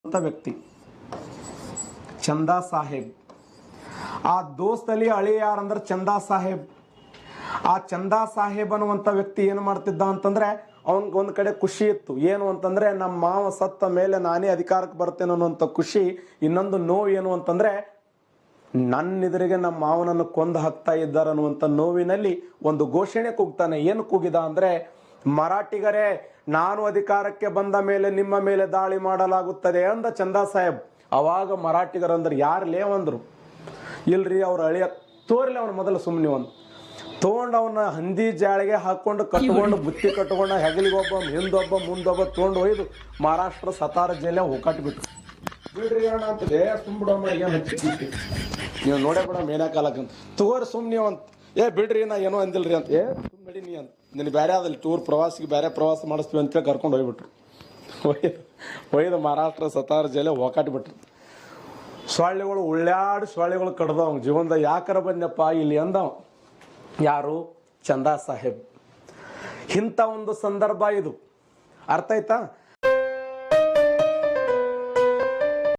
ಅಂತ ವ್ಯಕ್ತಿ ಚಂದಾ ಸಾಹೇಬ್. ಆ ದೋಸ್ತಲ್ಲಿ ಅಳಿ ಯಾರಂದ್ರೆ ಚಂದಾ ಸಾಹೇಬ್. ಆ ಚಂದಾ ಸಾಹೇಬ್ ಅನ್ನುವಂಥ ವ್ಯಕ್ತಿ ಏನು ಮಾಡ್ತಿದ್ದ ಅಂತಂದ್ರೆ ಅವನಿಗೆ ಒಂದು ಕಡೆ ಖುಷಿ ಇತ್ತು. ಏನು ಅಂತಂದ್ರೆ ನಮ್ಮ ಮಾವ ಸತ್ತ ಮೇಲೆ ನಾನೇ ಅಧಿಕಾರಕ್ಕೆ ಬರ್ತೇನೆ ಅನ್ನುವಂಥ ಖುಷಿ. ಇನ್ನೊಂದು ನೋವು ಏನು ಅಂತಂದ್ರೆ ನನ್ನ ಎದುರಿಗೆ ನಮ್ಮ ಮಾವನನ್ನು ಕೊಂದು ಹಾಕ್ತಾ ಇದ್ದಾರೆ ಅನ್ನುವಂಥ ನೋವಿನಲ್ಲಿ ಒಂದು ಘೋಷಣೆ ಕೂಗ್ತಾನೆ. ಏನು ಕೂಗಿದ ಅಂದ್ರೆ, ಮರಾಠಿಗರೇ, ನಾನು ಅಧಿಕಾರಕ್ಕೆ ಬಂದ ಮೇಲೆ ನಿಮ್ಮ ಮೇಲೆ ದಾಳಿ ಮಾಡಲಾಗುತ್ತದೆ ಅಂದ ಚಂದಾ ಸಾಹೇಬ್. ಅವಾಗ ಮರಾಠಿಗರಂದ್ರೆ ಯಾರು ಲೇವಂದ್ರು, ಇಲ್ರಿ ಅವ್ರ ಅಳಿಯ ತೋರ್ಲಿ ಅವನು ಮೊದಲು ಸುಮ್ಮನೆ ಒಂದು ತೊಗೊಂಡು ಅವನ ಹಂದಿ ಜಾಳಿಗೆ ಹಾಕೊಂಡು ಕಟ್ಕೊಂಡು ಬುತ್ತಿ ಕಟ್ಕೊಂಡು ಹೆಗಲಿಗೊಬ್ಬ ಹಿಂದೊಬ್ಬ ಮುಂದೊಬ್ಬ ತೊಗೊಂಡು ಒಯ್ದು ಮಹಾರಾಷ್ಟ್ರ ಸತಾರ ಜೈಲ ಹೋಗಾಟ್ಬಿಟ್ರು. ಬಿಡ್ರಿ ಅಣ್ಣ ಅಂತದೆ ಸುಮ್ಬಿಡಮ್ಮ ಏನು ಹಚ್ಚಿ ನೀವು ನೋಡೇ ಬಿಡ ಮೇನಾಕಾಲಕ್ಕಂತ ತಗೋರಿ ಸುಮ್ಮನೆ ಅಂತ. ಬಿಡ್ರಿ ನಾ ಏನೋ ಅಂದಿಲ್ರಿ ಅಂತ. ಸುಮ್ಮನೆ ನಡಿ ನೀ ಅಂತ. ನಿನ್ನ ಬೇರೆ ಅದಲ್ಲಿ ಟೂರ್ ಪ್ರವಾಸಿಗೆ ಬೇರೆ ಪ್ರವಾಸ ಮಾಡಿಸ್ತೀವಿ ಅಂತೇಳಿ ಕರ್ಕೊಂಡು ಹೋಗ್ಬಿಟ್ರು. ಒಯ್ದು ಮಹಾರಾಷ್ಟ್ರ ಸತಾರ ಜೈಲ ಹೋಗಾಟ್ಬಿಟ್ರು. ಸೊಳ್ಳೆಗಳು ಉಳ್ಳಾಡಿ ಸೊಳ್ಳೆಗಳು ಕಡ್ದವ ಅವ್ನ ಜೀವನದ. ಯಾಕರ ಬಂದಪ್ಪ ಇಲ್ಲಿ ಅಂದವ ಯಾರು? ಚಂದಾ ಸಾಹೇಬ್. ಇಂಥ ಒಂದು ಸಂದರ್ಭ ಇದು. ಅರ್ಥ ಆಯ್ತಾ?